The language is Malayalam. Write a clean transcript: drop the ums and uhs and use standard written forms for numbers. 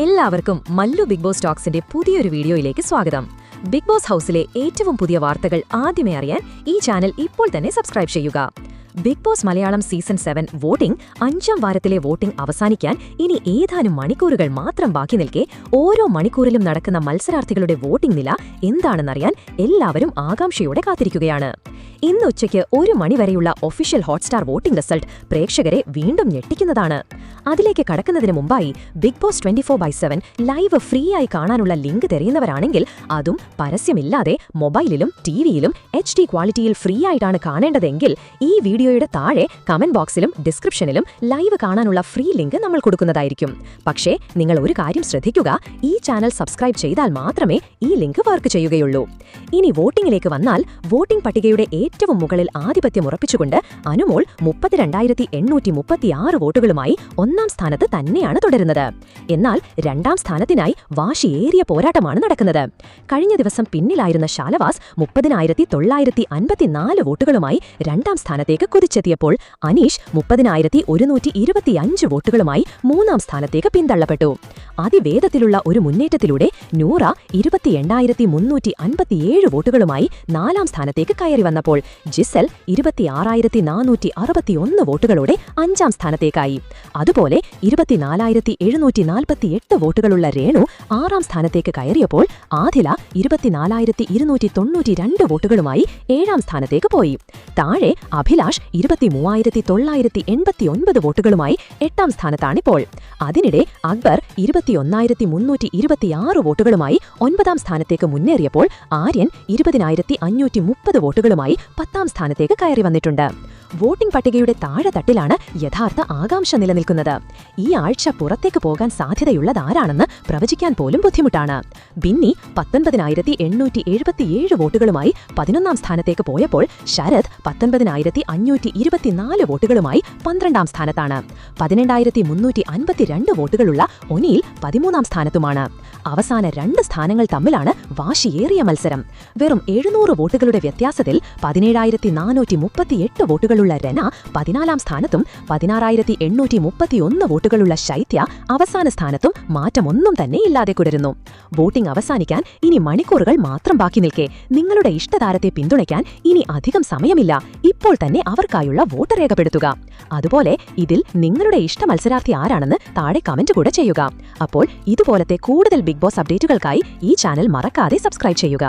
എല്ലാവർക്കും മല്ലു ബിഗ് ബോസ് ടോക്സിന്റെ പുതിയൊരു വീഡിയോയിലേക്ക് സ്വാഗതം. ബിഗ് ബോസ് ഹൗസിലെ ഏറ്റവും പുതിയ വാർത്തകൾ ആദ്യമേ അറിയാൻ ഈ ചാനൽ ഇപ്പോൾ തന്നെ സബ്സ്ക്രൈബ് ചെയ്യുക. Bigg Boss Malayalam season 7 voting 5ാം വാരത്തിലെ വോട്ടിംഗ് അവസാനിക്കാൻ ഇനി ഏതാനും മണിക്കൂറുകൾ മാത്രം ബാക്കി നിൽക്കെ ഓരോ മണിക്കൂറിലും നടക്കുന്ന മത്സരാർത്ഥികളുടെ വോട്ടിംഗ് നില എന്താണെന്നറിയാൻ എല്ലാവരും ആകാംക്ഷയോടെ കാത്തിരിക്കുകയാണ്. ഇന്ന് ഉച്ചയ്ക്ക് 1 മണി വരെയുള്ള ഒഫീഷ്യൽ ഹോട്ട്സ്റ്റാർ വോട്ടിംഗ് റിസൾട്ട് പ്രേക്ഷകരെ വീണ്ടും ഞെട്ടിക്കുന്നതാണ്. അതിലേക്ക് കടക്കുന്നതിന് മുമ്പായി ബിഗ് ബോസ് 24/7 ലൈവ് ഫ്രീ ആയി കാണാനുള്ള ലിങ്ക് തിരയുന്നവരാണെങ്കിൽ അതും പരസ്യമില്ലാതെ മൊബൈലിലും ടിവിയിലും HD ക്വാളിറ്റിയിൽ ഫ്രീ ആയിട്ടാണ് കാണേണ്ടതെങ്കിൽ ഈ വീഡിയോയുടെ താഴെ കമന്റ് ബോക്സിലും ഡിസ്ക്രിപ്ഷനിലും ലൈവ് കാണാനുള്ള ഫ്രീ ലിങ്ക് നമ്മൾ കൊടുക്കുന്നതായിരിക്കും. പക്ഷേ നിങ്ങൾ ഒരു കാര്യം ശ്രദ്ധിക്കുക, ഈ ചാനൽ സബ്സ്ക്രൈബ് ചെയ്താൽ മാത്രമേ ഈ ലിങ്ക് വർക്ക് ചെയ്യുകയുള്ളൂ. ഇനി വോട്ടിംഗിലേക്ക് വന്നാൽ വോട്ടിംഗ് പട്ടികയുടെ ഏറ്റവും മുകളിൽ ആധിപത്യം ഉറപ്പിച്ചുകൊണ്ട് അനുമോൾ 32,836 വോട്ടുകളുമായി 1ാം സ്ഥാനത്ത് തന്നെയാണ് തുടരുന്നത്. എന്നാൽ 2ാം സ്ഥാനത്തിനായി വാശിയേറിയ പോരാട്ടമാണ് നടക്കുന്നത്. കഴിഞ്ഞ ദിവസം പിന്നിലായിരുന്ന ശാലവാസ് 30,954 വോട്ടുകളുമായി 2ാം സ്ഥാനത്തേക്ക് കുതിച്ചെത്തിയപ്പോൾ അനീഷ് 30,125 വോട്ടുകളുമായി 3ാം സ്ഥാനത്തേക്ക് പിന്തള്ളപ്പെട്ടു. അതിവേഗത്തിലുള്ള ഒരു മുന്നേറ്റത്തിലൂടെ നൂറ 28,357 വോട്ടുകളുമായി 4ാം സ്ഥാനത്തേക്ക് കയറി വന്നപ്പോൾ ജിസൽ 26,461 വോട്ടുകളോടെ 5ാം സ്ഥാനത്തേക്കായി. അതുപോലെ 24,748 വോട്ടുകളുള്ള രേണു 6ാം സ്ഥാനത്തേക്ക് കയറിയപ്പോൾ ആദില 24,292 വോട്ടുകളുമായി 7ാം സ്ഥാനത്തേക്ക് പോയി. താഴെ അഭിലാഷ് 23,989 വോട്ടുകളുമായി 8ാം സ്ഥാനത്താണിപ്പോൾ. അതിനിടെ അക്ബർ 21,326 വോട്ടുകളുമായി 9ാം സ്ഥാനത്തേക്ക് മുന്നേറിയപ്പോൾ ആര്യൻ 20,530 വോട്ടുകളുമായി 10ാം സ്ഥാനത്തേക്ക് കയറി വന്നിട്ടുണ്ട്. വോട്ടിംഗ് പട്ടികയുടെ താഴെത്തട്ടിലാണ് യഥാർത്ഥ ആകാംക്ഷ നിലനിൽക്കുന്നത്. ഈ ആഴ്ച പുറത്തേക്ക് പോകാൻ സാധ്യതയുള്ളതാരാണെന്ന് പ്രവചിക്കാൻ പോലും ബുദ്ധിമുട്ടാണ്. ബിന്നി 19,877 വോട്ടുകളുമായി 11ാം സ്ഥാനത്തേക്ക് പോയപ്പോൾ ശരത് 19,524 വോട്ടുകളുമായി 12ാം സ്ഥാനത്താണ്. 18,352 വോട്ടുകളുള്ള ഒനീൽ 13ാം സ്ഥാനത്തുമാണ്. അവസാന 2 സ്ഥാനങ്ങൾ തമ്മിലാണ് വാശിയേറിയ മത്സരം. വെറും 700 വോട്ടുകളുടെ വ്യത്യാസത്തിൽ 17,438 വോട്ടുകളുള്ള രന 14ാം സ്ഥാനത്തും 16,831 വോട്ടുകളുള്ള ശൈത്യ അവസാന സ്ഥാനത്തും മാറ്റമൊന്നും തന്നെ ഇല്ലാതെ തുടരുന്നു. വോട്ടിംഗ് അവസാനിക്കാൻ ഇനി മണിക്കൂറുകൾ മാത്രം ബാക്കി നിൽക്കെ നിങ്ങളുടെ ഇഷ്ടതാരത്തെ പിന്തുണയ്ക്കാൻ ഇനി അധികം സമയമില്ല. ഇപ്പോൾ തന്നെ അവർക്കായുള്ള വോട്ട് രേഖപ്പെടുത്തുക. അതുപോലെ ഇതിൽ നിങ്ങളുടെ ഇഷ്ട മത്സരാർത്ഥി ആരാണെന്ന് താഴെ കമന്റ് കൂടെ ചെയ്യുക. അപ്പോൾ ഇതുപോലത്തെ കൂടുതൽ ബിഗ് ബോസ് അപ്ഡേറ്റുകൾക്കായി ഈ ചാനൽ മറക്കാതെ സബ്സ്ക്രൈബ് ചെയ്യുക.